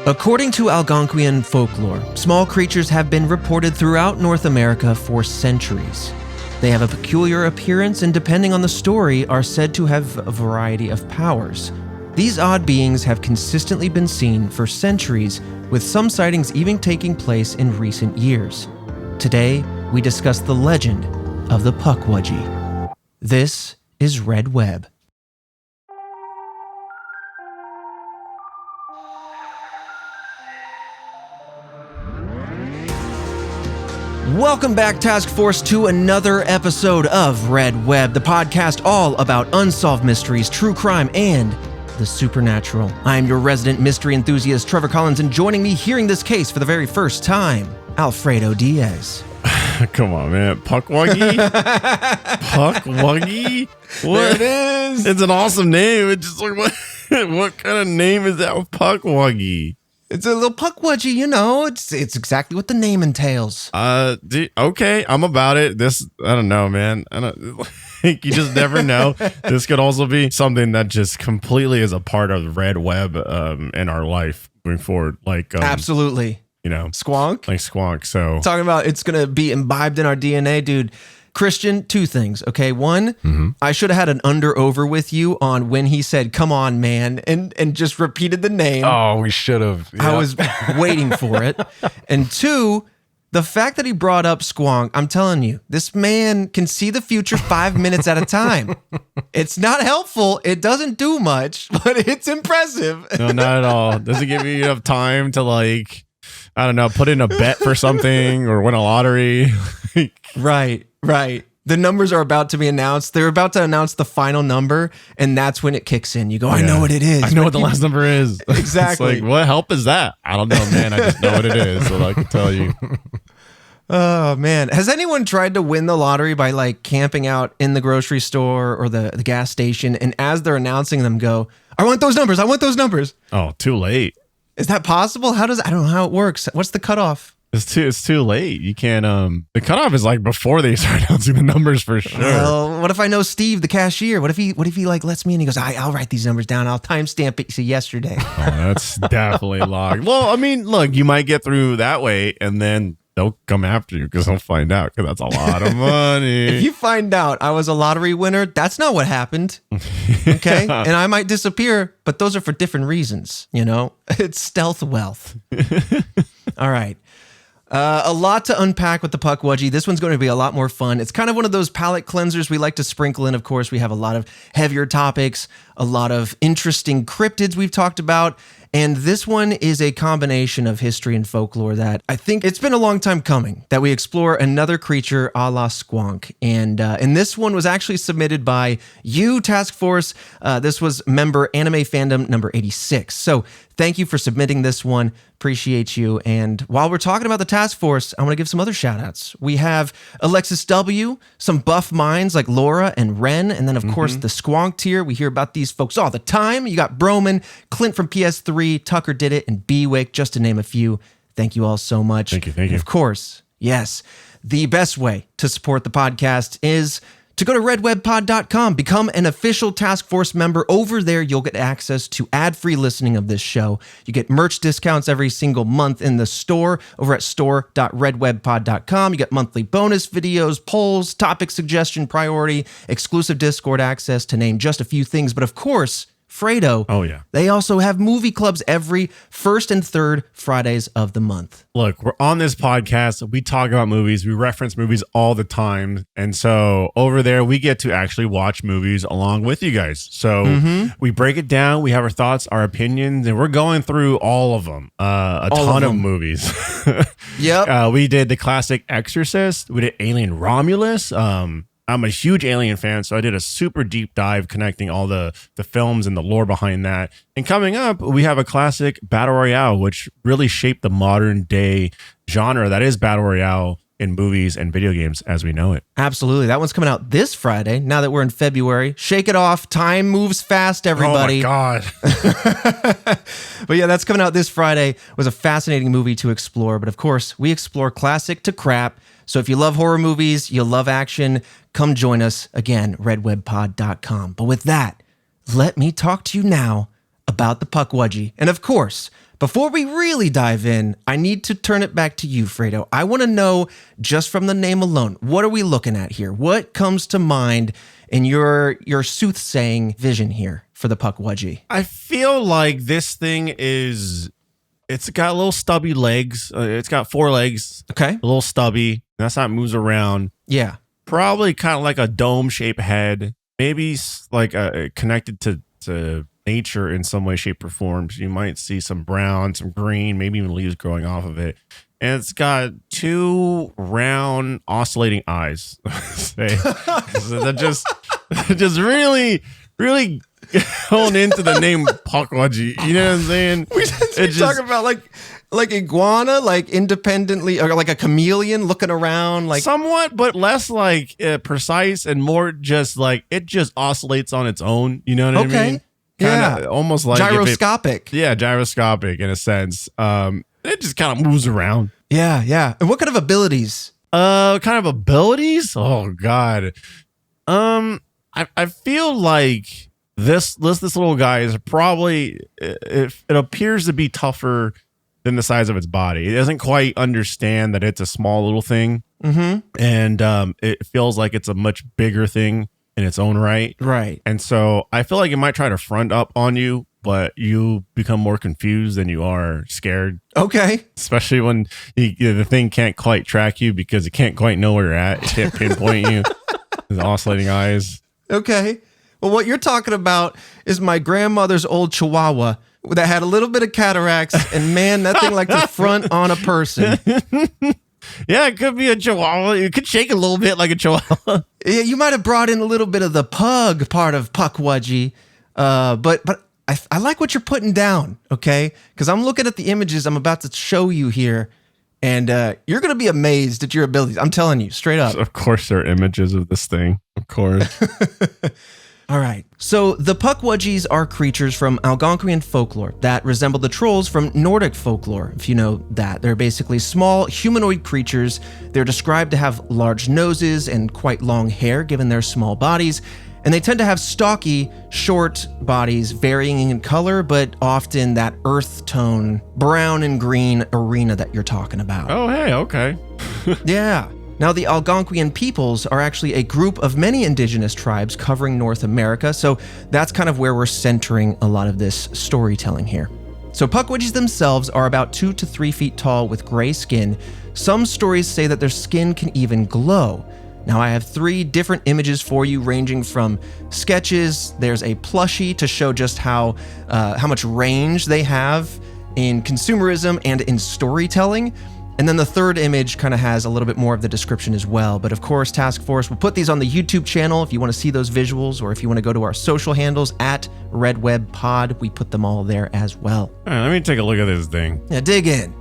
According to Algonquian folklore, small creatures have been reported throughout North America for centuries. They have a peculiar appearance and, depending on the story, are said to have a variety of powers. These odd beings have consistently been seen for centuries, with some sightings even taking place in recent years. Today, we discuss the legend of the Pukwudgie. This is Red Web. Welcome back, Task Force, to another episode of Red Web, the podcast all about unsolved mysteries, true crime, and the supernatural. I am your resident mystery enthusiast, Trevor Collins, and joining me hearing this case for the very first time, Alfredo Diaz. Come on, man. Pukwudgie? Pukwudgie? What? There it is. It's an awesome name. It's just like, what kind of name is that? Pukwudgie? It's a little Pukwudgie, you know. It's exactly what the name entails. Okay, I'm about it. I don't know, man. You just never know. This could also be something that just completely is a part of Red Web in our life going forward. Like absolutely. You know, Squonk. Like Squonk. So talking about it's gonna be imbibed in our DNA, dude. Christian, two things, okay? One, I should have had an under-over with you on when he said, "Come on, man," and just repeated the name. Oh, we should have. Yeah. I was waiting for it. And two, the fact that he brought up Squonk, I'm telling you, this man can see the future 5 minutes at a time. It's not helpful. It doesn't do much, but it's impressive. No, not at all. Doesn't give you enough time to, like, I don't know, put in a bet for something or win a lottery. Right. The numbers are about to be announced. They're about to announce the final number, and that's when it kicks in. You go, I know what it is. I know what the last number is. Exactly. It's like, what help is that? I don't know, man. I just know what it is, so I can tell you. Oh, man. Has anyone tried to win the lottery by, like, camping out in the grocery store or the gas station, and as they're announcing them, go, I want those numbers. Oh, too late. Is that possible? I don't know how it works. What's the cutoff? It's too late. You can't the cutoff is like before they start announcing the numbers for sure. Well, what if I know Steve, the cashier? What if he like lets me in? He goes, I'll write these numbers down. I'll timestamp it to yesterday. Oh, that's definitely locked. Well, I mean, look, you might get through that way, and then they'll come after you because they'll find out, because that's a lot of money. If you find out I was a lottery winner, that's not what happened. Okay? And I might disappear, but those are for different reasons, you know? It's stealth wealth. All right. A lot to unpack with the Pukwudgie. This one's going to be a lot more fun. It's kind of one of those palate cleansers we like to sprinkle in. Of course, we have a lot of heavier topics, a lot of interesting cryptids we've talked about. And this one is a combination of history and folklore that I think it's been a long time coming that we explore another creature a la Squonk. And this one was actually submitted by you, Task Force. This was member Anime Fandom number 86. So thank you for submitting this one. Appreciate you. And while we're talking about the Task Force, I want to give some other shout outs. We have Alexis W., some buff minds like Laura and Ren, and then, of course, the Squonk tier. We hear about these folks all the time. You got Broman, Clint from PS3, Tucker Did It, and Bewick, just to name a few. Thank you all so much. Thank you. And of course, yes, the best way to support the podcast is to go to redwebpod.com, become an official Task Force member. Over there, you'll get access to ad-free listening of this show. You get merch discounts every single month in the store over at store.redwebpod.com. You get monthly bonus videos, polls, topic suggestion priority, exclusive Discord access, to name just a few things. But of course, Fredo. Oh, yeah. They also have movie clubs every first and third Fridays of the month. Look, we're on this podcast. We talk about movies. We reference movies all the time. And so over there, we get to actually watch movies along with you guys. So we break it down. We have our thoughts, our opinions, and we're going through all of them. A ton of movies. Yep. We did the classic Exorcist. We did Alien Romulus. I'm a huge Alien fan, so I did a super deep dive connecting all the films and the lore behind that. And coming up, we have a classic Battle Royale, which really shaped the modern day genre that is Battle Royale in movies and video games as we know it. Absolutely. That one's coming out this Friday, now that we're in February. Shake it off. Time moves fast, everybody. Oh, my God. But yeah, that's coming out this Friday. It was a fascinating movie to explore. But of course, we explore classic to crap. So if you love horror movies, you love action, come join us. Again, redwebpod.com. But with that, let me talk to you now about the Pukwudgie. And of course, before we really dive in, I need to turn it back to you, Fredo. I want to know, just from the name alone, what are we looking at here? What comes to mind in your soothsaying vision here for the Pukwudgie? I feel like this thing it's got little stubby legs. It's got 4 legs. Okay. A little stubby. That's how it moves around. Yeah. Probably kind of like a dome-shaped head. Maybe like connected to nature in some way, shape, or form. You might see some brown, some green, maybe even leaves growing off of it. And it's got 2 round, oscillating eyes. That just really hone into the name Pukwudgie. You know what I'm saying? We talk about like iguana, like independently, or like a chameleon looking around, like somewhat, but less like precise and more just like it just oscillates on its own. You know what I mean? Kinda, almost like gyroscopic. Gyroscopic in a sense. It just kind of moves around. Yeah. And what kind of abilities? Kind of abilities? Oh God. I feel like this little guy is probably it appears to be tougher than the size of its body. It doesn't quite understand that it's a small little thing. Mm-hmm. And it feels like it's a much bigger thing in its own right. Right. And so I feel like it might try to front up on you, but you become more confused than you are scared. Okay. Especially when the thing can't quite track you because it can't quite know where you're at. It can't pinpoint you. The oscillating eyes. Okay. Well, what you're talking about is my grandmother's old Chihuahua that had a little bit of cataracts, and man, that thing liked to front on a person. Yeah, it could be a Chihuahua. It could shake a little bit like a Chihuahua. Yeah, you might have brought in a little bit of the pug part of Pukwudgie, but I like what you're putting down, okay? Because I'm looking at the images I'm about to show you here, and you're going to be amazed at your abilities. I'm telling you, straight up. Of course, there are images of this thing. Of course. All right. So the Pukwudgies are creatures from Algonquian folklore that resemble the trolls from Nordic folklore, if you know that. They're basically small humanoid creatures. They're described to have large noses and quite long hair given their small bodies. And they tend to have stocky, short bodies, varying in color, but often that earth tone, brown and green arena that you're talking about. Oh, hey, okay. Yeah. Now, the Algonquian peoples are actually a group of many indigenous tribes covering North America, so that's kind of where we're centering a lot of this storytelling here. So Pukwudgies themselves are about 2 to 3 feet tall with gray skin. Some stories say that their skin can even glow. Now, I have 3 different images for you, ranging from sketches. There's a plushie to show just how much range they have in consumerism and in storytelling. And then the third image kind of has a little bit more of the description as well. But of course, Task Force will put these on the YouTube channel if you want to see those visuals, or if you want to go to our social handles at RedWebPod, we put them all there as well. All right, let me take a look at this thing. Yeah, dig in.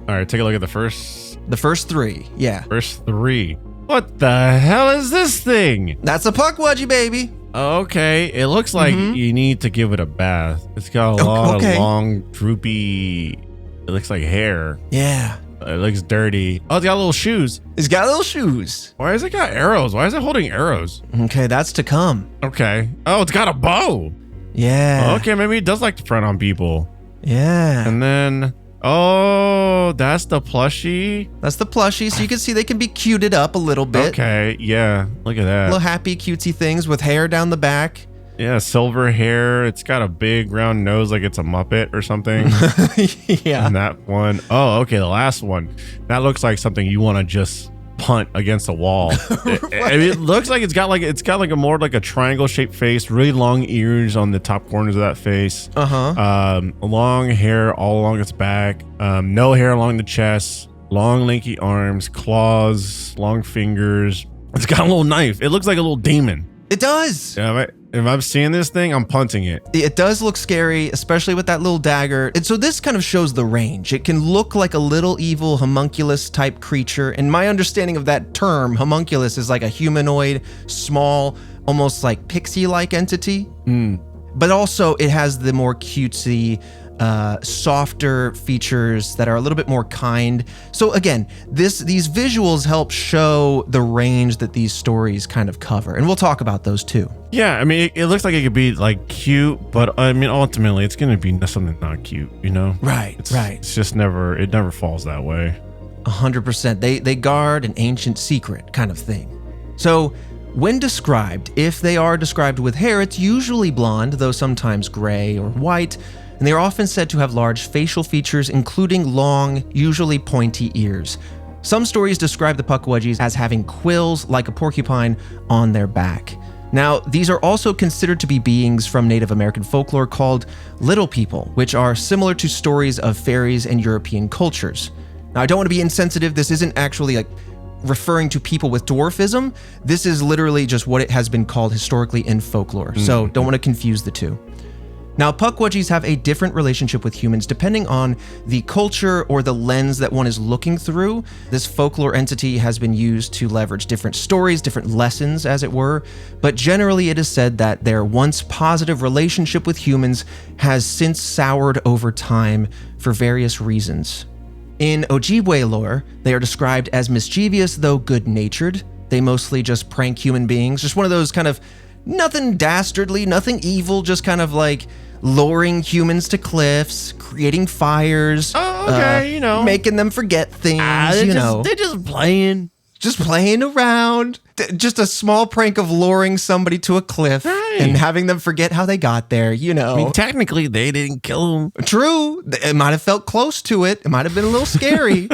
All right, take a look at the first 3, yeah. First 3. What the hell is this thing? That's a Pukwudgie, baby. Okay, it looks like you need to give it a bath. It's got a lot of long, droopy, it looks like hair. Yeah. It looks dirty. Oh, it's got little shoes. It's got little shoes. Why has it got arrows? Why is it holding arrows? Okay, that's to come. Okay. Oh, it's got a bow. Yeah. Okay, maybe it does like to front on people. Yeah. And then, oh, that's the plushie. That's the plushie, so you can see they can be cuted up a little bit. Okay, yeah. Look at that. Little happy cutesy things with hair down the back. Yeah, silver hair. It's got a big round nose like it's a Muppet or something. Yeah. And that one. Oh, okay. The last one. That looks like something you want to just punt against a wall. It looks like it's got like a more like a triangle shaped face, really long ears on the top corners of that face. Long hair all along its back. No hair along the chest. Long lanky arms, claws, long fingers. It's got a little knife. It looks like a little demon. It does. Yeah, if I'm seeing this thing, I'm punting it. It does look scary, especially with that little dagger. And so this kind of shows the range. It can look like a little evil homunculus type creature. And my understanding of that term, homunculus, is like a humanoid, small, almost like pixie-like entity. But also it has the more cutesy, softer features that are a little bit more kind. So again, these visuals help show the range that these stories kind of cover, and we'll talk about those too. Yeah, I mean, it looks like it could be like cute, but I mean, ultimately, it's going to be something not cute, you know? Right. It's just it never falls that way. 100%. They guard an ancient secret kind of thing. So when described, if they are described with hair, it's usually blonde, though sometimes gray or white, and they are often said to have large facial features, including long, usually pointy ears. Some stories describe the Pukwudgies as having quills like a porcupine on their back. Now, these are also considered to be beings from Native American folklore called little people, which are similar to stories of fairies in European cultures. Now, I don't want to be insensitive. This isn't actually like referring to people with dwarfism. This is literally just what it has been called historically in folklore. So don't want to confuse the two. Now, Pukwudgies have a different relationship with humans depending on the culture or the lens that one is looking through. This folklore entity has been used to leverage different stories, different lessons, as it were. But generally, it is said that their once positive relationship with humans has since soured over time for various reasons. In Ojibwe lore, they are described as mischievous, though good-natured. They mostly just prank human beings. Just one of those kind of nothing dastardly, nothing evil, just kind of like luring humans to cliffs, creating fires. Oh, okay, making them forget things, They're just playing. Just playing around. Just a small prank of luring somebody to a cliff and having them forget how they got there, I mean, technically, they didn't kill them. True. It might have felt close to it. It might have been a little scary,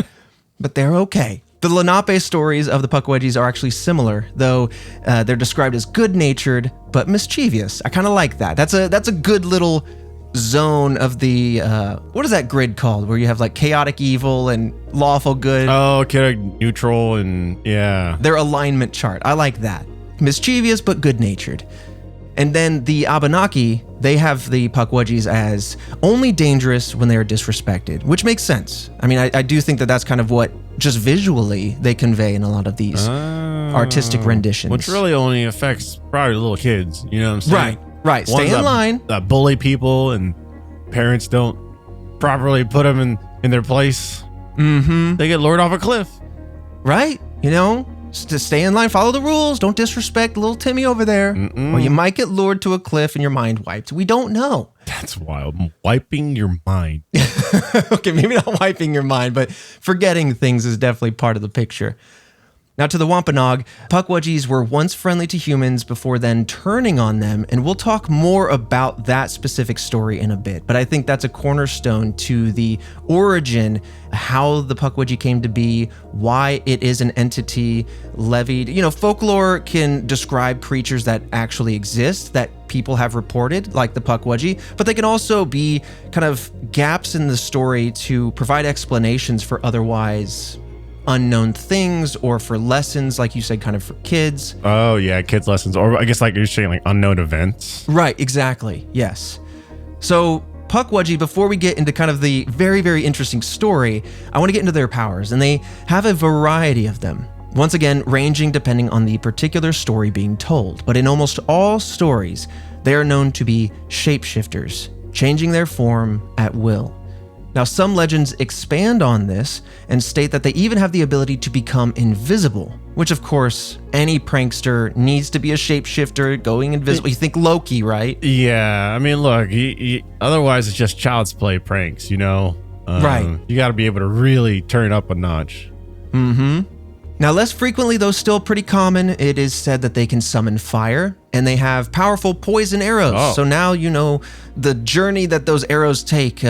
but they're okay. The Lenape stories of the Pukwudgies are actually similar, though they're described as good-natured but mischievous. I kind of like that. That's a good little zone of the what is that grid called, where you have like chaotic evil and lawful good? Oh, chaotic neutral, and yeah, their alignment chart. I like that. Mischievous but good-natured. And then the Abenaki, they have the Pukwudgies as only dangerous when they are disrespected, which makes sense. I mean, I do think that that's kind of what just visually they convey in a lot of these artistic renditions. Which really only affects probably little kids, you know what I'm saying? Right. Stay in line. That bully people and parents don't properly put them in their place. Mm-hmm. They get lured off a cliff. Right. To stay in line, follow the rules. Don't disrespect little Timmy over there. Or you might get lured to a cliff and your mind wiped. We don't know. That's wild. Wiping your mind. Okay, maybe not wiping your mind, but forgetting things is definitely part of the picture. Now, to the Wampanoag, Pukwudgies were once friendly to humans before then turning on them, and we'll talk more about that specific story in a bit. But I think that's a cornerstone to the origin, how the Pukwudgie came to be, why it is an entity levied. Folklore can describe creatures that actually exist, that people have reported, like the Pukwudgie, but they can also be kind of gaps in the story to provide explanations for otherwise unknown things, or for lessons, like you said, kind of for kids. Oh yeah, kids lessons, or I guess like you're saying like unknown events. Right, exactly. Yes. So Pukwudgie, before we get into kind of the very, very interesting story, I want to get into their powers, and they have a variety of them. Once again, ranging depending on the particular story being told. But in almost all stories, they are known to be shapeshifters, changing their form at will. Now, some legends expand on this and state that they even have the ability to become invisible, which of course, any prankster needs to be a shapeshifter, going invisible. You think Loki, right? Yeah, I mean, look, otherwise it's just child's play pranks, Right. You got to be able to really turn up a notch. Mm-hmm. Now, less frequently, though still pretty common, it is said that they can summon fire, and they have powerful poison arrows. Oh. So now you know the journey that those arrows take.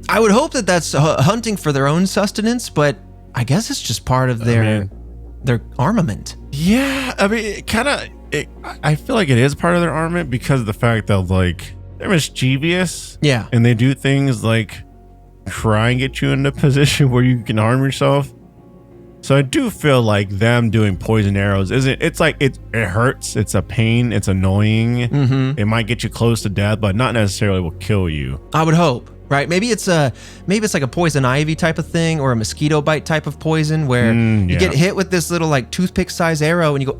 I would hope that that's hunting for their own sustenance, but I guess it's just part of their armament. Yeah, I mean, I feel like it is part of their armament because of the fact that they're mischievous. Yeah. And they do things like try and get you in a position where you can harm yourself. So I do feel like them doing poison arrows it hurts, it's a pain, it's annoying. Mm-hmm. It might get you close to death, but not necessarily will kill you. I would hope. Right, maybe it's like a poison ivy type of thing, or a mosquito bite type of poison, where you get hit with this little like toothpick size arrow and you go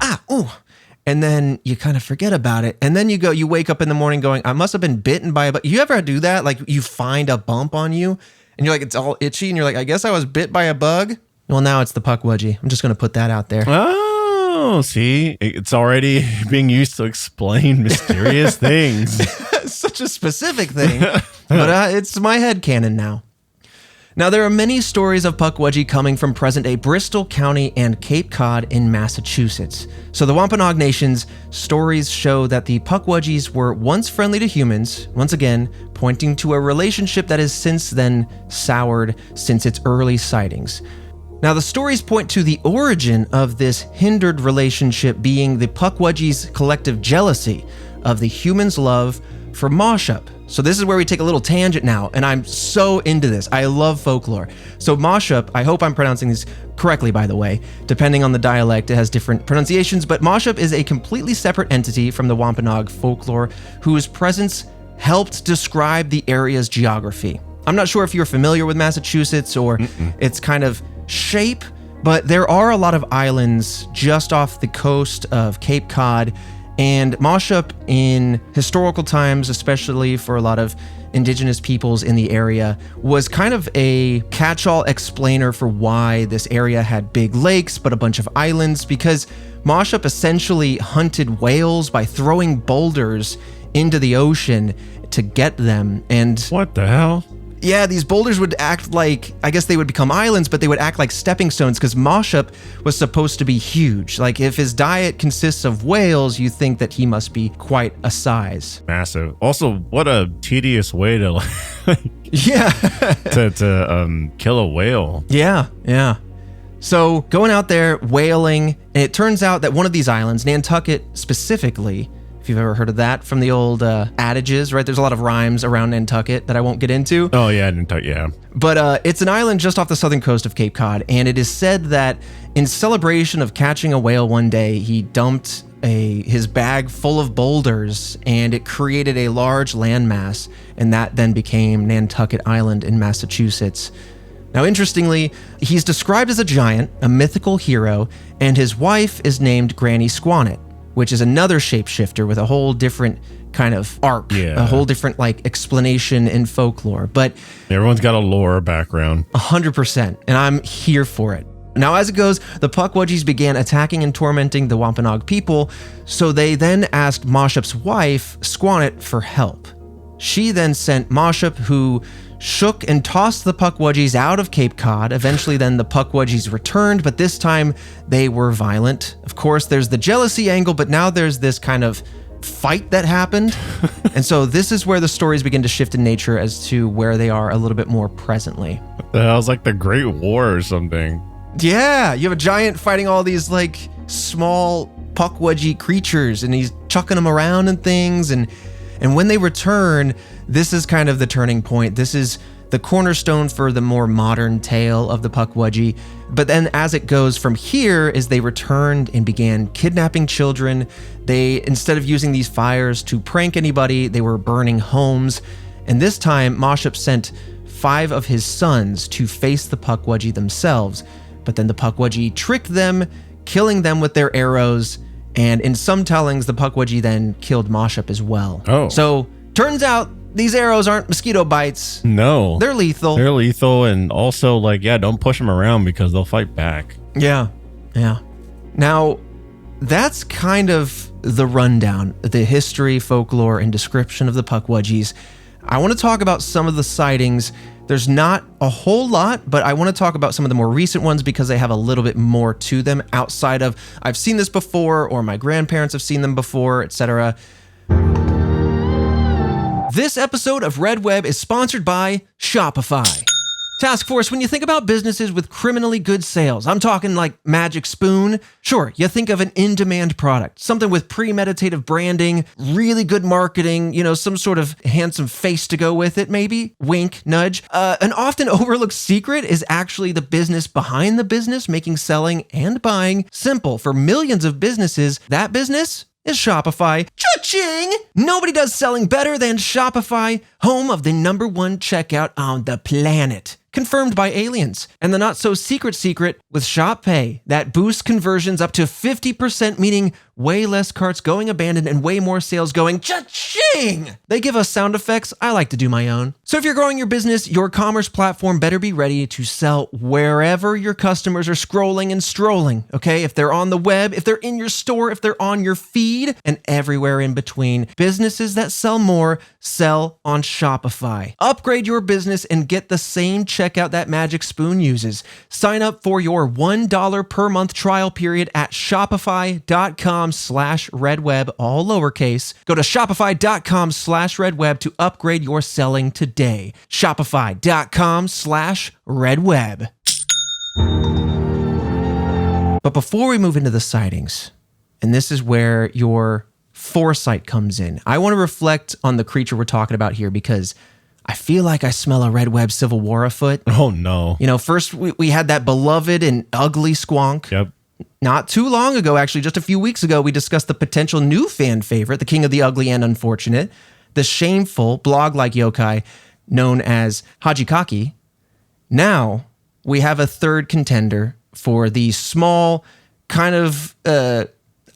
and then you kind of forget about it. And then you wake up in the morning going, I must have been bitten by a bug. You ever do that? Like you find a bump on you and you're like, it's all itchy. And you're like, I guess I was bit by a bug. Well, now it's the Pukwudgie. I'm just going to put that out there. Oh, see, it's already being used to explain mysterious things. Such a specific thing, but it's my headcanon now. Now, there are many stories of Pukwudgie coming from present-day Bristol County and Cape Cod in Massachusetts. So the Wampanoag Nation's stories show that the Pukwudgies were once friendly to humans, once again, pointing to a relationship that has since then soured since its early sightings. Now, the stories point to the origin of this hindered relationship being the Pukwudgies' collective jealousy of the humans' love for Moshup. So this is where we take a little tangent now, and I'm so into this. I love folklore. So Moshup, I hope I'm pronouncing these correctly, by the way. Depending on the dialect, it has different pronunciations, but Moshup is a completely separate entity from the Wampanoag folklore whose presence helped describe the area's geography. I'm not sure if you're familiar with Massachusetts or its kind of shape, but there are a lot of islands just off the coast of Cape Cod, and Moshup in historical times, especially for a lot of indigenous peoples in the area, was kind of a catch-all explainer for why this area had big lakes but a bunch of islands, because Moshup essentially hunted whales by throwing boulders into the ocean to get them. And what the hell? Yeah, these boulders would act like, I guess they would become islands, but they would act like stepping stones because Moshup was supposed to be huge. Like if his diet consists of whales, you think that he must be quite a size. Massive. Also, what a tedious way to yeah. to kill a whale. Yeah. So going out there, whaling, and it turns out that one of these islands, Nantucket specifically, if you've ever heard of that from the old adages, right? There's a lot of rhymes around Nantucket that I won't get into. Oh, yeah, Nantucket, yeah. But it's an island just off the southern coast of Cape Cod, and it is said that in celebration of catching a whale one day, he dumped his bag full of boulders, and it created a large landmass, and that then became Nantucket Island in Massachusetts. Now, interestingly, he's described as a giant, a mythical hero, and his wife is named Granny Squannet, which is another shapeshifter with a whole different kind of arc, a whole different like explanation in folklore. But everyone's got a lore background. 100%, and I'm here for it. Now, as it goes, the Pukwudgies began attacking and tormenting the Wampanoag people, so they then asked Moshup's wife, Squannet, for help. She then sent Moshup, who shook and tossed the Pukwudgies out of Cape Cod. Eventually then the Pukwudgies returned, but this time they were violent. Of course, there's the jealousy angle, but now there's this kind of fight that happened. And so this is where the stories begin to shift in nature as to where they are a little bit more presently. What the hell? It's like the Great War or something. Yeah, you have a giant fighting all these like small Pukwudgie creatures, and he's chucking them around and things, and when they return, this is kind of the turning point. This is the cornerstone for the more modern tale of the Pukwudgie. But then as it goes from here, is they returned and began kidnapping children. They, instead of using these fires to prank anybody, they were burning homes. And this time, Moshup sent 5 of his sons to face the Pukwudgie themselves. But then the Pukwudgie tricked them, killing them with their arrows. And in some tellings, the Pukwudgie then killed Moshup as well. Oh. So, turns out these arrows aren't mosquito bites. No. They're lethal. They're lethal, and also, like, yeah, don't push them around because they'll fight back. Yeah. Now, that's kind of the rundown, the history, folklore, and description of the Pukwudgies. I want to talk about some of the sightings. There's not a whole lot, but I want to talk about some of the more recent ones because they have a little bit more to them outside of I've seen this before or my grandparents have seen them before, etc. This episode of Red Web is sponsored by Shopify. Task Force, when you think about businesses with criminally good sales, I'm talking like Magic Spoon. Sure, you think of an in-demand product, something with premeditative branding, really good marketing, some sort of handsome face to go with it, maybe. Wink, nudge. An often overlooked secret is actually the business behind the business, making selling and buying simple for millions of businesses. That business is Shopify. Cha-ching! Nobody does selling better than Shopify, home of the #1 checkout on the planet. Confirmed by aliens. And the not-so-secret with Shop Pay that boosts conversions up to 50%, meaning way less carts going abandoned and way more sales going cha-ching. They give us sound effects. I like to do my own. So if you're growing your business, your commerce platform better be ready to sell wherever your customers are scrolling and strolling, okay? If they're on the web, if they're in your store, if they're on your feed, and everywhere in between. Businesses that sell more sell on Shopify. Upgrade your business and get the same checkout that Magic Spoon uses. Sign up for your $1 per month trial period at shopify.com/redweb, all lowercase. Go to shopify.com/redweb to upgrade your selling today. Shopify.com/redweb. But before we move into the sightings, and this is where your foresight comes in, I want to reflect on the creature we're talking about here because I feel like I smell a red web civil war afoot. Oh, no. You know, first we had that beloved and ugly squonk. Yep. Not too long ago, actually, just a few weeks ago, we discussed the potential new fan favorite, the king of the ugly and unfortunate, the shameful blog-like yokai known as Hajikaki. Now we have a third contender for the small kind of,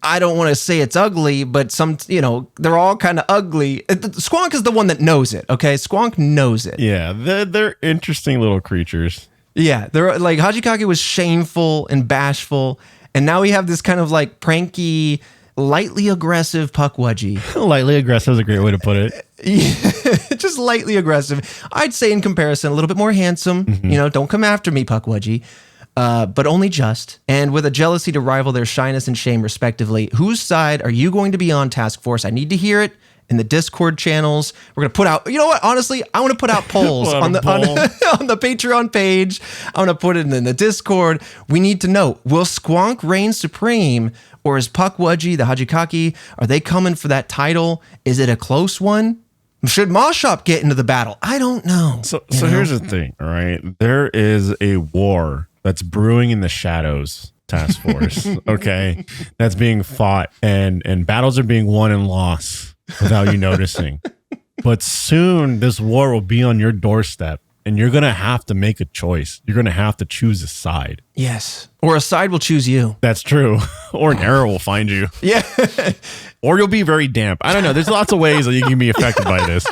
I don't want to say it's ugly, but they're all kind of ugly. Squonk is the one that knows it, okay? Squonk knows it. Yeah, they're interesting little creatures. Yeah, they're like, Hajikaki was shameful and bashful, and now we have this kind of like pranky, lightly aggressive Pukwudgie. Lightly aggressive is a great way to put it. Yeah, just lightly aggressive. I'd say in comparison, a little bit more handsome. Mm-hmm. Don't come after me, Pukwudgie. But only just, and with a jealousy to rival their shyness and shame respectively. Whose side are you going to be on, Task Force? I need to hear it in the Discord channels. We're going to put out, you know what, honestly, I want to put out polls on the Patreon page. I want to put it in the Discord. We need to know, will Squonk reign supreme, or is Pukwudgie, the Hajikaki, are they coming for that title? Is it a close one? Should Moshop get into the battle? I don't know. So here's the thing, all right? There is a war that's brewing in the shadows, Task Force, okay? That's being fought, and battles are being won and lost without you noticing. But soon, this war will be on your doorstep, and you're going to have to make a choice. You're going to have to choose a side. Yes. Or a side will choose you. That's true. Or an arrow will find you. Yeah. Or you'll be very damp. I don't know. There's lots of ways that you can be affected by this.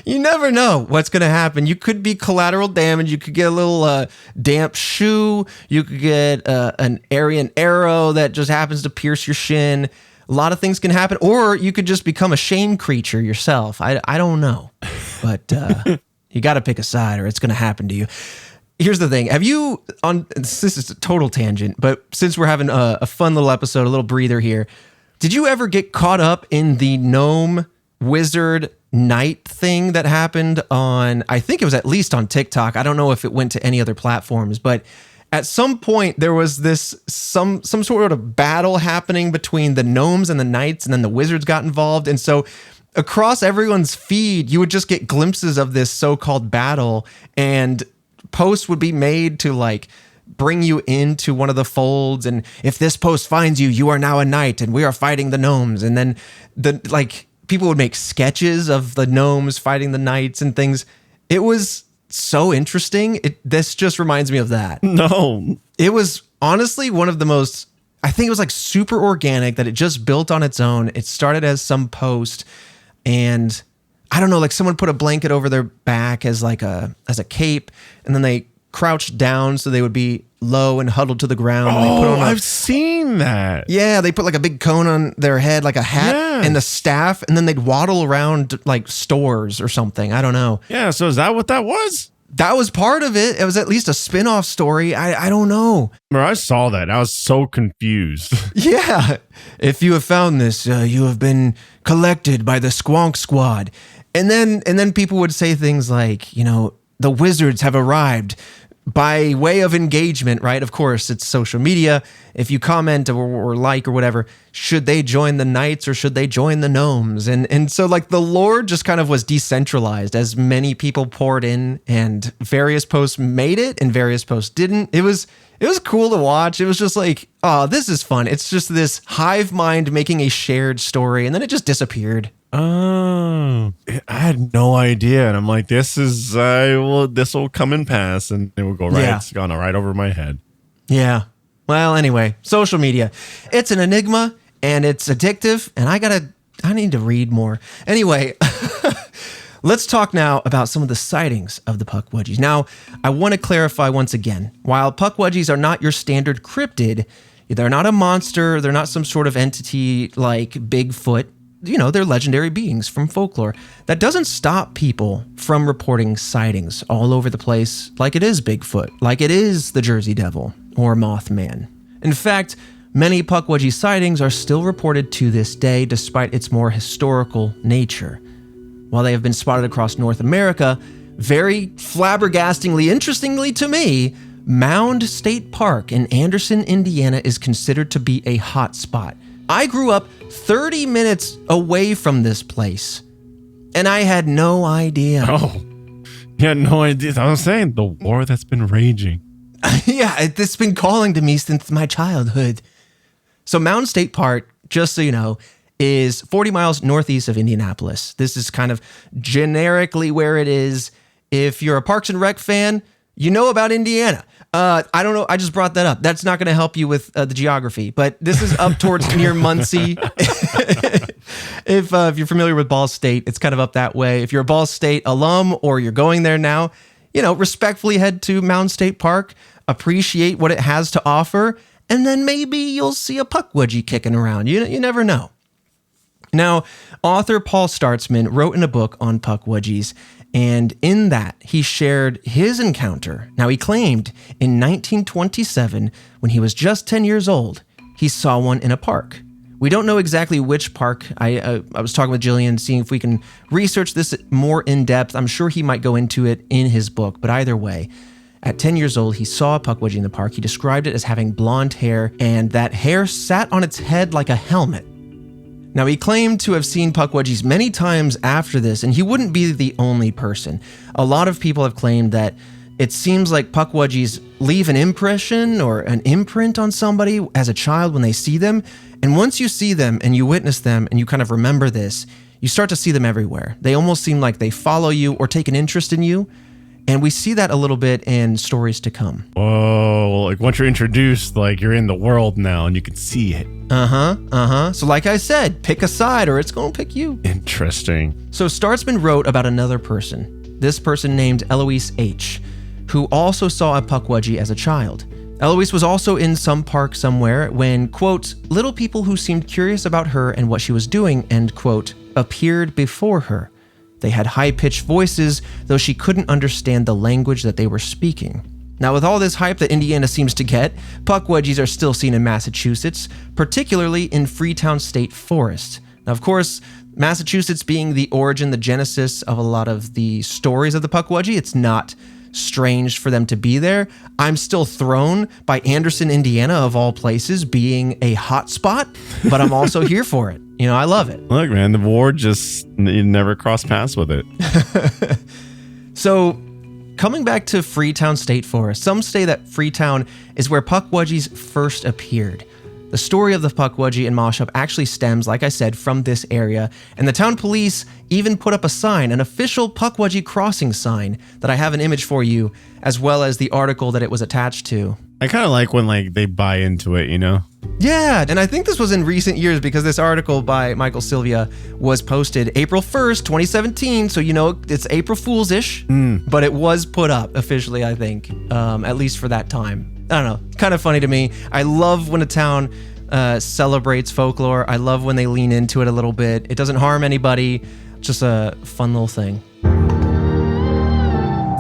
You never know what's going to happen. You could be collateral damage. You could get a little damp shoe. You could get an Aryan arrow that just happens to pierce your shin. A lot of things can happen. Or you could just become a shame creature yourself. I don't know. But you got to pick a side or it's going to happen to you. Here's the thing. Have you, this is a total tangent, but since we're having a fun little episode, a little breather here, did you ever get caught up in the gnome wizard night thing that happened on, I think it was at least on TikTok. I don't know if it went to any other platforms, but at some point there was some sort of battle happening between the gnomes and the knights, and then the wizards got involved. And so across everyone's feed, you would just get glimpses of this so-called battle, and posts would be made to like bring you into one of the folds. And if this post finds you, you are now a knight and we are fighting the gnomes. And then people would make sketches of the gnomes fighting the knights and things. It was so interesting. This just reminds me of that. No. It was honestly one of the most, I think it was like super organic, that it just built on its own. It started as some post, and I don't know, like someone put a blanket over their back as a cape, and then they crouched down so they would be low and huddled to the ground. And they put on I've seen that. Yeah, they put like a big cone on their head, like a hat and the staff, and then they'd waddle around like stores or something. I don't know. Yeah, so is that what that was? That was part of it. It was at least a spin-off story. I don't know. I saw that. I was so confused. Yeah. If you have found this, you have been collected by the Squonk Squad. And then people would say things like, the wizards have arrived by way of engagement, right? Of course, it's social media. If you comment or like or whatever, should they join the knights or should they join the gnomes? And so like the lore just kind of was decentralized as many people poured in, and various posts made it and various posts didn't. It was cool to watch. It was just like, oh, this is fun. It's just this hive mind making a shared story, and then it just disappeared. Oh, I had no idea. And I'm like, this will come and pass, and it will go right. Yeah. It's gone right over my head. Yeah. Well, anyway, social media. It's an enigma. and it's addictive, and I need to read more. Anyway, let's talk now about some of the sightings of the Pukwudgies. Now, I want to clarify once again, while Pukwudgies are not your standard cryptid, they're not a monster, they're not some sort of entity like Bigfoot. They're legendary beings from folklore. That doesn't stop people from reporting sightings all over the place like it is Bigfoot, like it is the Jersey Devil or Mothman. In fact, many Pukwudgie sightings are still reported to this day despite its more historical nature. While they have been spotted across North America, very flabbergastingly, interestingly to me, Mound State Park in Anderson, Indiana is considered to be a hot spot. I grew up 30 minutes away from this place, and I had no idea. Oh, you had no idea. I was saying, the war that's been raging. Yeah, it's been calling to me since my childhood. So Mound State Park, just so you know, is 40 miles northeast of Indianapolis. This is kind of generically where it is. If you're a Parks and Rec fan, you know about Indiana. I don't know. I just brought that up. That's not going to help you with the geography, but this is up towards near Muncie. If you're familiar with Ball State, it's kind of up that way. If you're a Ball State alum or you're going there now, respectfully head to Mound State Park, appreciate what it has to offer, and then maybe you'll see a Pukwudgie kicking around. You never know. Now, author Paul Startzman wrote in a book on Pukwudgies, and in that, he shared his encounter. Now, he claimed in 1927, when he was just 10 years old, he saw one in a park. We don't know exactly which park. I was talking with Jillian, seeing if we can research this more in depth. I'm sure he might go into it in his book, but either way, at 10 years old, he saw a Pukwudgie in the park. He described it as having blonde hair, and that hair sat on its head like a helmet. Now, he claimed to have seen Pukwudgies many times after this, and he wouldn't be the only person. A lot of people have claimed that it seems like Pukwudgies leave an impression or an imprint on somebody as a child when they see them, and once you see them and you witness them and you kind of remember this, you start to see them everywhere. They almost seem like they follow you or take an interest in you, and we see that a little bit in stories to come. Whoa, like once you're introduced, like you're in the world now and you can see it. So like I said, pick a side or it's going to pick you. Interesting. So Startzman wrote about another person, this person named Eloise H., who also saw a Pukwudgie as a child. Eloise was also in some park somewhere when, quote, little people who seemed curious about her and what she was doing, end quote, appeared before her. They had high-pitched voices, though she couldn't understand the language that they were speaking. Now, with all this hype that Indiana seems to get, Pukwudgies are still seen in Massachusetts, particularly in Freetown State Forest. Now, of course, Massachusetts being the origin, the genesis of a lot of the stories of the Pukwudgie, it's not strange for them to be there. I'm still thrown by Anderson, Indiana, of all places, being a hot spot, but I'm also here for it. I love it. Look, man, the war just, you never cross paths with it. So, coming back to Freetown State Forest, some say that Freetown is where Pukwudgies first appeared. The story of the Pukwudgie and Mashup actually stems, like I said, from this area, and the town police even put up a sign, an official Pukwudgie crossing sign that I have an image for you, as well as the article that it was attached to. I kind of like when they buy into it, Yeah, and I think this was in recent years because this article by Michael Sylvia was posted April 1st, 2017, so it's April Fool's-ish, but it was put up officially, I think, at least for that time. I don't know, kind of funny to me. I love when a town celebrates folklore. I love when they lean into it a little bit. It doesn't harm anybody, just a fun little thing.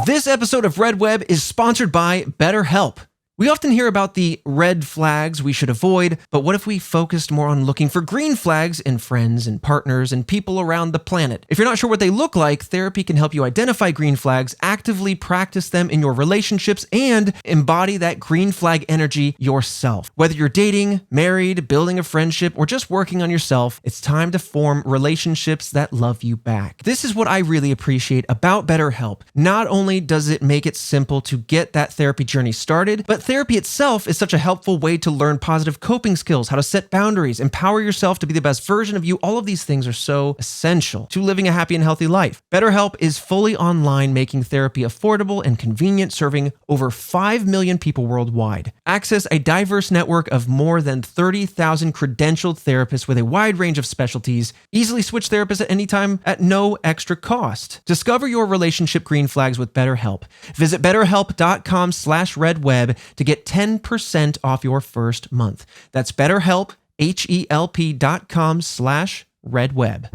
This episode of Red Web is sponsored by BetterHelp. We often hear about the red flags we should avoid, but what if we focused more on looking for green flags in friends and partners and people around the planet? If you're not sure what they look like, therapy can help you identify green flags, actively practice them in your relationships, and embody that green flag energy yourself. Whether you're dating, married, building a friendship, or just working on yourself, it's time to form relationships that love you back. This is what I really appreciate about BetterHelp. Not only does it make it simple to get that therapy journey started, but therapy itself is such a helpful way to learn positive coping skills, how to set boundaries, empower yourself to be the best version of you. All of these things are so essential to living a happy and healthy life. BetterHelp is fully online, making therapy affordable and convenient, serving over 5 million people worldwide. Access a diverse network of more than 30,000 credentialed therapists with a wide range of specialties. Easily switch therapists at any time at no extra cost. Discover your relationship green flags with BetterHelp. Visit BetterHelp.com/redweb to get 10% off your first month. That's BetterHelp, HELP.com/redweb.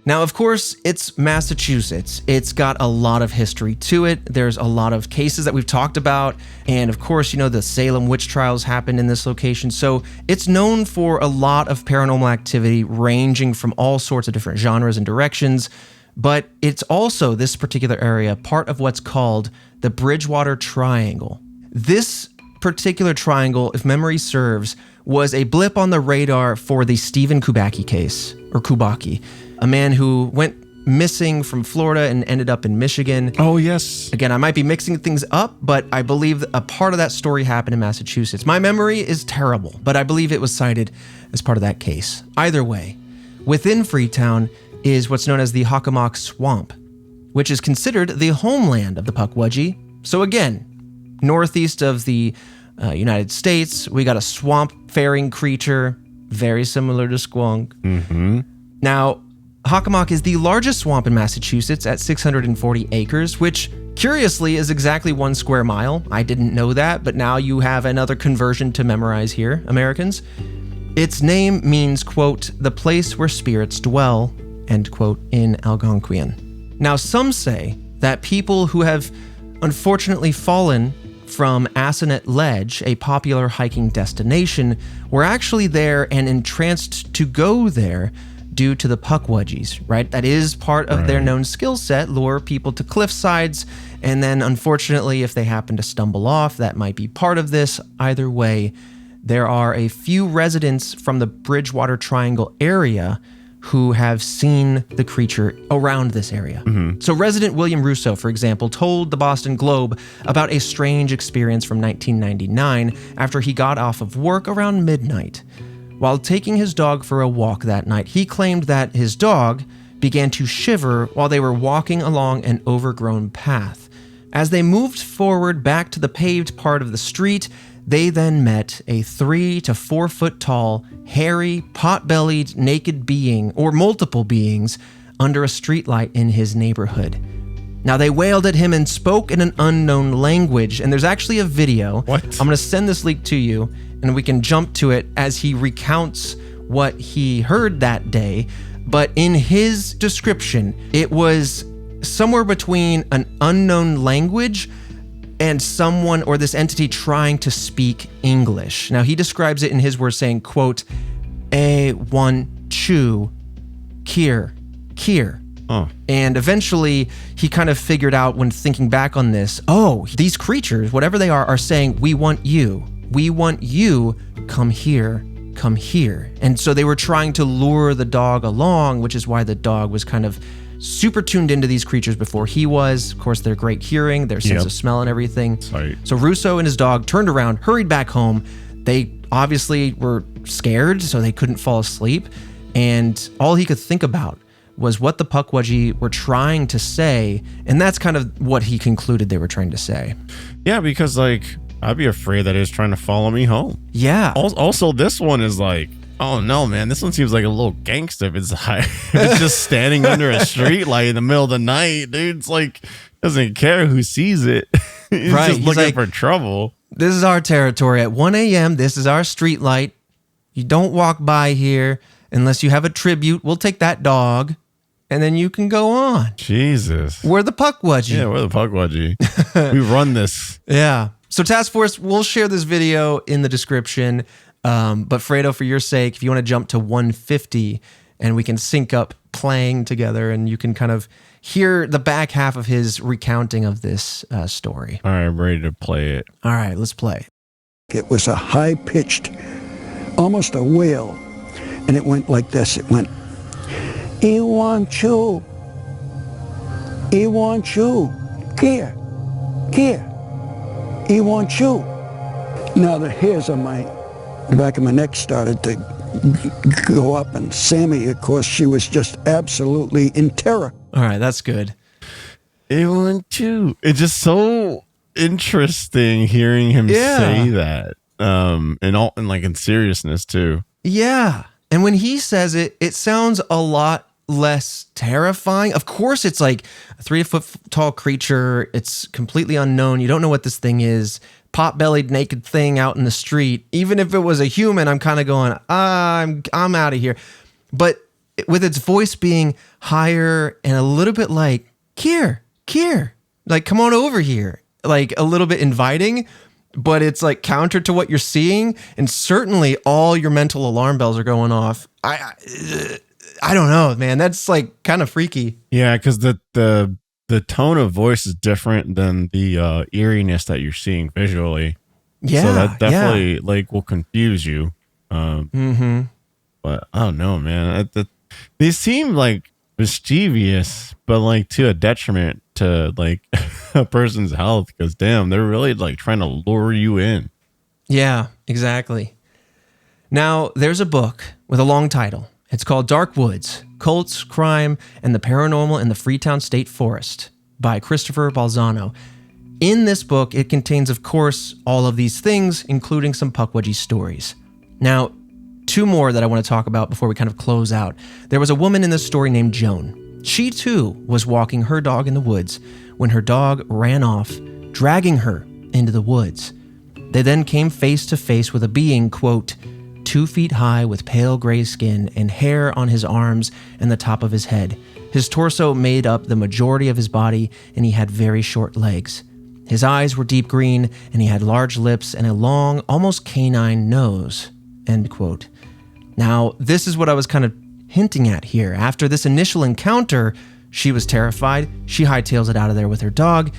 Now, of course, it's Massachusetts. It's got a lot of history to it. There's a lot of cases that we've talked about. And of course, the Salem witch trials happened in this location. So it's known for a lot of paranormal activity ranging from all sorts of different genres and directions. But it's also, this particular area, part of what's called the Bridgewater Triangle. This particular triangle, if memory serves, was a blip on the radar for the Stephen Pukwudgie case, or Pukwudgie, a man who went missing from Florida and ended up in Michigan. Oh, yes. Again, I might be mixing things up, but I believe a part of that story happened in Massachusetts. My memory is terrible, but I believe it was cited as part of that case. Either way, within Freetown is what's known as the Hockomock Swamp, which is considered the homeland of the Pukwudgie. So again, northeast of the United States, we got a swamp-faring creature, very similar to Squonk. Mm-hmm. Now, Hockomock is the largest swamp in Massachusetts at 640 acres, which curiously is exactly 1 square mile. I didn't know that, but now you have another conversion to memorize here, Americans. Its name means, quote, the place where spirits dwell, end quote, in Algonquian. Now, some say that people who have unfortunately fallen from Assonet Ledge, a popular hiking destination, were actually there and entranced to go there due to the Pukwudgies, right? That is part of their known skill set, lure people to cliff sides, and then unfortunately, if they happen to stumble off, that might be part of this. Either way, there are a few residents from the Bridgewater Triangle area who have seen the creature around this area. Mm-hmm. So resident William Russo, for example, told the Boston Globe about a strange experience from 1999 after he got off of work around midnight. While taking his dog for a walk that night, he claimed that his dog began to shiver while they were walking along an overgrown path. As they moved forward back to the paved part of the street, they then met a 3 to 4 foot tall, hairy, pot-bellied, naked being, or multiple beings, under a streetlight in his neighborhood. Now, they wailed at him and spoke in an unknown language, and there's actually a video. What? I'm going to send this link to you, and we can jump to it as he recounts what he heard that day. But in his description, it was somewhere between an unknown language and someone or this entity trying to speak English. Now, he describes it in his words saying, quote, "A one chew, kier, kier." Oh. And eventually, he kind of figured out when thinking back on this, oh, these creatures, whatever they are saying, "We want you. We want you. Come here. Come here." And so they were trying to lure the dog along, which is why the dog was kind of super tuned into these creatures before he was. Of course, their great hearing, their sense of smell and everything. Right. So Russo and his dog turned around, hurried back home. They obviously were scared, so they couldn't fall asleep. And all he could think about was what the Pukwudgie were trying to say. And that's kind of what he concluded they were trying to say. Yeah, because I'd be afraid that it's trying to follow me home. Yeah. Also, this one is like, oh no, man, this one seems like a little gangster. If it's just standing under a street light in the middle of the night, dude. It's like, doesn't care who sees it. He's just looking for trouble. This is our territory. At 1 a.m., this is our street light. You don't walk by here unless you have a tribute. We'll take that dog, and then you can go on. Jesus. We're the Pukwudgie. Yeah, we're the Pukwudgie. We run this. Yeah. So Task Force, we'll share this video in the description. But Fredo, for your sake, if you want to jump to 150 and we can sync up playing together and you can kind of hear the back half of his recounting of this story. All right, I'm ready to play it. All right, let's play. It was a high-pitched, almost a wail, and it went like this. It went, "I want you. I want you. Here. Here. he wants you. Now the hairs on the back of my neck started to go up, and Sammy, of course, she was just absolutely in terror. All right, that's good. It went too. It's just so interesting hearing him say that. And like in seriousness too. Yeah. And when he says it, it sounds a lot less terrifying. Of course, it's like a 3 foot tall creature. It's completely unknown. You don't know what this thing is. Pot-bellied naked thing out in the street. Even if it was a human, I'm kind of going, I'm out of here. But with its voice being higher and a little bit like, Kier, like, come on over here. Like a little bit inviting, but it's like counter to what you're seeing. And certainly all your mental alarm bells are going off. I don't know, man. That's like kind of freaky. Yeah, because the tone of voice is different than the eeriness that you're seeing visually. Yeah. So that definitely like will confuse you. But I don't know, man. They seem like mischievous, but like to a detriment to like a person's health, because damn, they're really like trying to lure you in. Yeah, exactly. Now, there's a book with a long title. It's called Dark Woods, Cults, Crime, and the Paranormal in the Freetown State Forest by Christopher Balzano. In this book, it contains, of course, all of these things, including some Pukwudgie stories. Now, 2 more that I want to talk about before we kind of close out. There was a woman in this story named Joan. She, too, was walking her dog in the woods when her dog ran off, dragging her into the woods. They then came face to face with a being, quote, 2 feet high with pale gray skin and hair on his arms and the top of his head. His torso made up the majority of his body, and he had very short legs. His eyes were deep green, and he had large lips and a long, almost canine nose, end quote. Now, this is what I was kind of hinting at here. After this initial encounter, she was terrified. She hightails it out of there with her dog,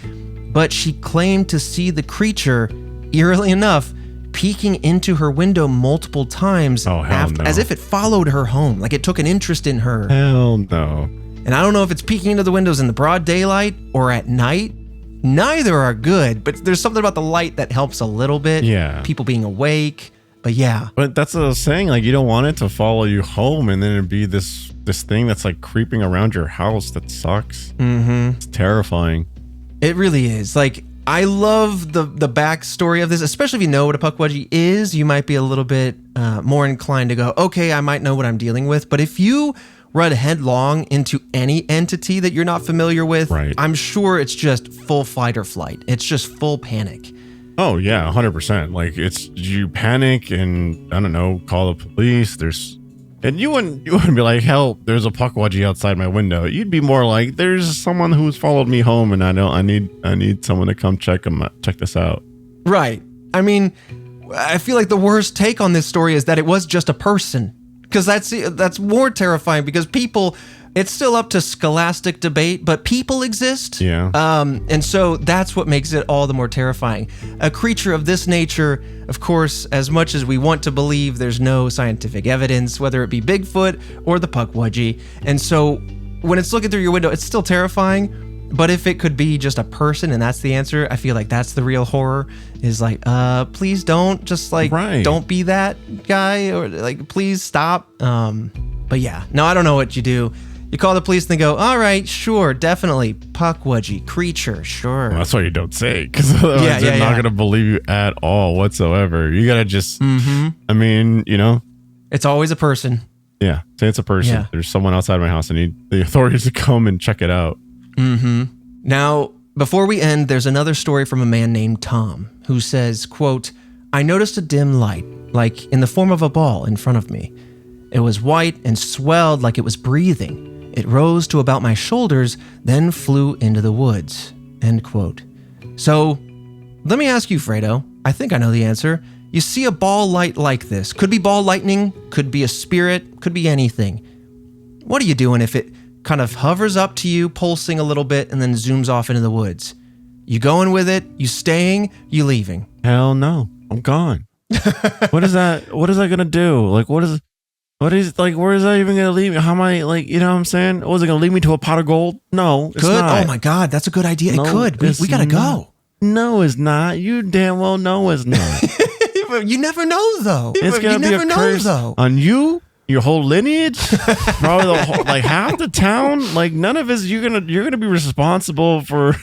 but she claimed to see the creature, eerily enough, peeking into her window multiple times as if it followed her home, like it took an interest in her. Hell no. And I don't know if it's peeking into the windows in the broad daylight or at night. Neither are good, but there's something about the light that helps a little bit. Yeah. People being awake. But yeah. But that's what I was saying. Like, you don't want it to follow you home and then it'd be this thing that's like creeping around your house. That sucks. Mm-hmm. It's terrifying. It really is. Like, I love the backstory of this, especially if you know what a Pukwudgie is. You might be a little bit more inclined to go, okay, I might know what I'm dealing with. But if you run headlong into any entity that you're not familiar with, right, I'm sure it's just full fight or flight. It's just full panic. Oh, yeah, 100%. Like, it's you panic and, I don't know, call the police. And you wouldn't be like, help, there's a Pukwudgie outside my window. You'd be more like, there's someone who's followed me home and I need someone to come check this out. Right. I mean, I feel like the worst take on this story is that it was just a person. Because that's more terrifying, because people, it's still up to scholastic debate, but people exist. Yeah. And so that's what makes it all the more terrifying. A creature of this nature, of course, as much as we want to believe there's no scientific evidence, whether it be Bigfoot or the Pukwudgie. And so when it's looking through your window, it's still terrifying. But if it could be just a person and that's the answer, I feel like that's the real horror, is like, please don't just like, don't be that guy, or like, please stop. But yeah, no, I don't know what you do. You call the police and they go, all right, sure, definitely, Pukwudgie, creature, sure. Well, that's why you don't say, because otherwise they're not going to believe you at all whatsoever. You got to just, I mean, you know. It's always a person. Yeah, say it's a person. Yeah. There's someone outside my house. I need the authorities to come and check it out. Now, before we end, there's another story from a man named Tom who says, quote, I noticed a dim light, like in the form of a ball in front of me. It was white and swelled like it was breathing. It rose to about my shoulders, then flew into the woods, end quote. So, let me ask you, Fredo. I think I know the answer. You see a ball light like this. Could be ball lightning, could be a spirit, could be anything. What are you doing if it kind of hovers up to you, pulsing a little bit, and then zooms off into the woods? You going with it? You staying? You leaving? Hell no. I'm gone. What is that? What is that gonna do? Like, where is that even gonna lead me? How am I, like, you know what I'm saying? Was it gonna lead me to a pot of gold? No, it's not. Oh my God, that's a good idea. No, it could. We gotta go. No, it's not. You damn well know it's not. You never know, though. It's You gonna be never a know, curse though. on you, your whole lineage, probably the whole, like half the town. Like none of us. You're gonna be responsible for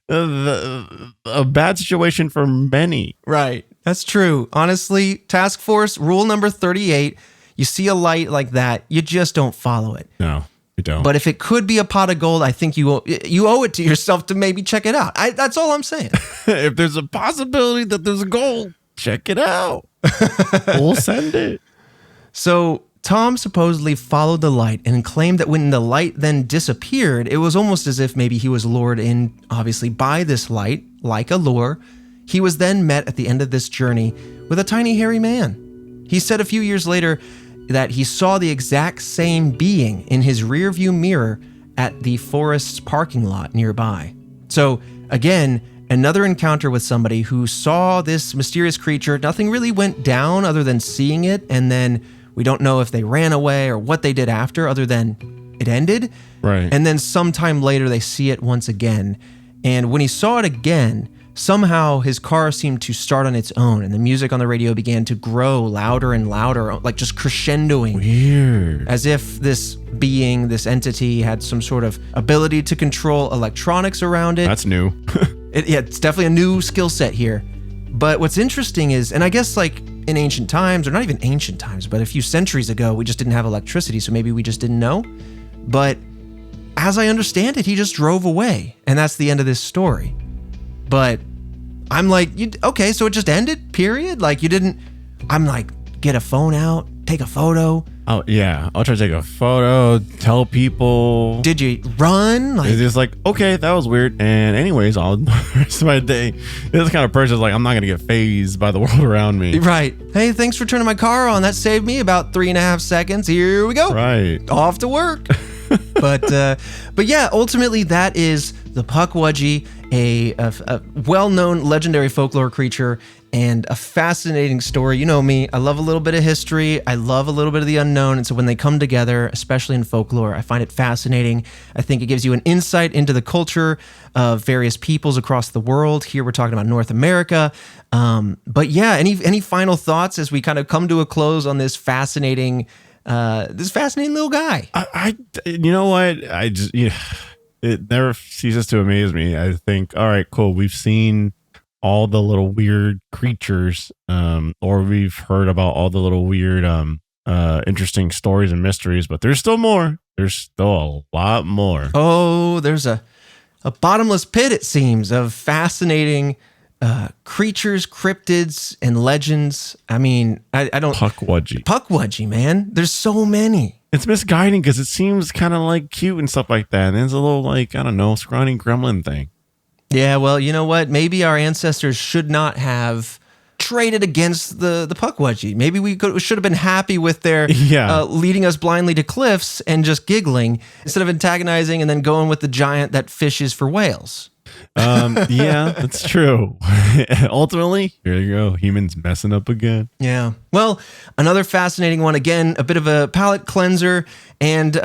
a bad situation for many. Right. That's true. Honestly, task force rule number 38, you see a light like that, you just don't follow it. No, you don't. But if it could be a pot of gold, I think you owe it to yourself to maybe check it out. That's all I'm saying. if there's a possibility that there's a goal, check it out. We'll send it. So Tom supposedly followed the light and claimed that when the light then disappeared, it was almost as if maybe he was lured in, obviously, by this light, like a lure. He was then met at the end of this journey with a tiny hairy man. He said a few years later that he saw the exact same being in his rearview mirror at the forest's parking lot nearby. So again, another encounter with somebody who saw this mysterious creature. Nothing really went down other than seeing it, and then we don't know if they ran away or what they did after other than it ended. Right. And then sometime later they see it once again. And when he saw it again, somehow his car seemed to start on its own, and the music on the radio began to grow louder and louder, like just crescendoing. Weird. As if this being, this entity, had some sort of ability to control electronics around it. That's new. It's definitely a new skill set here. But what's interesting is, and I guess like in ancient times, or not even ancient times, but a few centuries ago, we just didn't have electricity, so maybe we just didn't know. But as I understand it, he just drove away, and that's the end of this story. But I'm like, okay, so it just ended, period? Like you didn't, I'm like, get a phone out, take a photo. Oh yeah, I'll try to take a photo, tell people. Did you run? Like, It's just like, okay, that was weird. And anyways, all the rest of my day, this kind of person is like, I'm not gonna get fazed by the world around me. right. Hey, thanks for turning my car on. That saved me about 3.5 seconds. Here we go. Right. Off to work. But yeah, ultimately that is the Pukwudgie, a well-known legendary folklore creature and a fascinating story. You know me, I love a little bit of history. I love a little bit of the unknown. And so when they come together, especially in folklore, I find it fascinating. I think it gives you an insight into the culture of various peoples across the world. Here we're talking about North America. But yeah, any final thoughts as we kind of come to a close on this fascinating little guy? You know what? It never ceases to amaze me. I think, all right, cool. We've seen all the little weird creatures, or we've heard about all the little weird, interesting stories and mysteries, but there's still more. There's still a lot more. Oh, there's a bottomless pit, it seems, of fascinating creatures, cryptids, and legends. I mean, I don't... Pukwudgie, man. There's so many. It's misguiding because it seems kind of like cute and stuff like that. And it's a little like, I don't know, scrawny gremlin thing. Yeah, well, you know what? Maybe our ancestors should not have traded against the Pukwudgie. Maybe we should have been happy with their leading us blindly to cliffs and just giggling instead of antagonizing and then going with the giant that fishes for whales. Yeah, that's true. Ultimately, here you go. Humans messing up again. Yeah. Well, another fascinating one. Again, a bit of a palate cleanser. And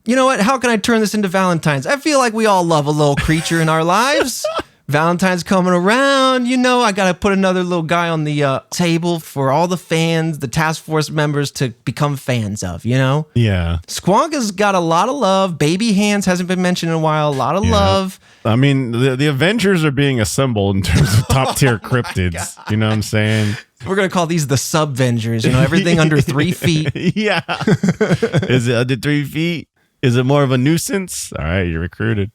you know what? How can I turn this into Valentine's? I feel like we all love a little creature in our lives. Valentine's coming around. You know, I got to put another little guy on the table for all the fans, the task force members to become fans of, you know? Yeah. Squonka's got a lot of love. Baby Hands hasn't been mentioned in a while. A lot of love. I mean, the Avengers are being assembled in terms of top tier cryptids. You know what I'm saying? We're going to call these the Subvengers, you know, everything under 3 feet. Yeah. Is it under 3 feet? Is it more of a nuisance? All right, you're recruited.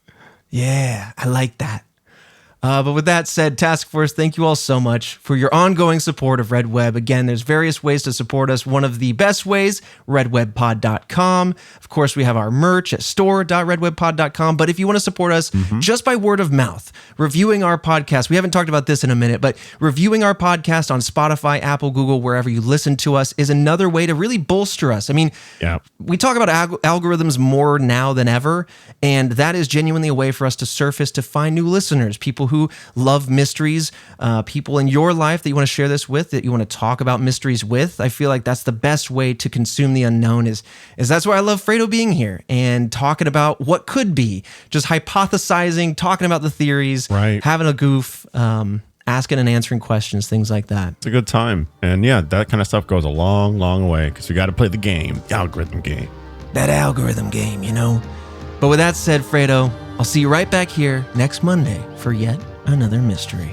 Yeah, I like that. But with that said, Task Force, thank you all so much for your ongoing support of Red Web. Again, there's various ways to support us. One of the best ways, redwebpod.com. Of course, we have our merch at store.redwebpod.com. But if you want to support us just by word of mouth, reviewing our podcast, we haven't talked about this in a minute, but reviewing our podcast on Spotify, Apple, Google, wherever you listen to us is another way to really bolster us. I mean, we talk about algorithms more now than ever, and that is genuinely a way for us to surface to find new listeners, people who who love mysteries, people in your life that you want to share this with, that you want to talk about mysteries with. I feel like that's the best way to consume the unknown is that's why I love Fredo being here and talking about what could be, just hypothesizing, talking about the theories, right, having a goof, asking and answering questions, things like that. It's a good time. And yeah, that kind of stuff goes a long, long way because we got to play the game, the algorithm game. That algorithm game, you know. But with that said, Fredo, I'll see you right back here next Monday for yet another mystery.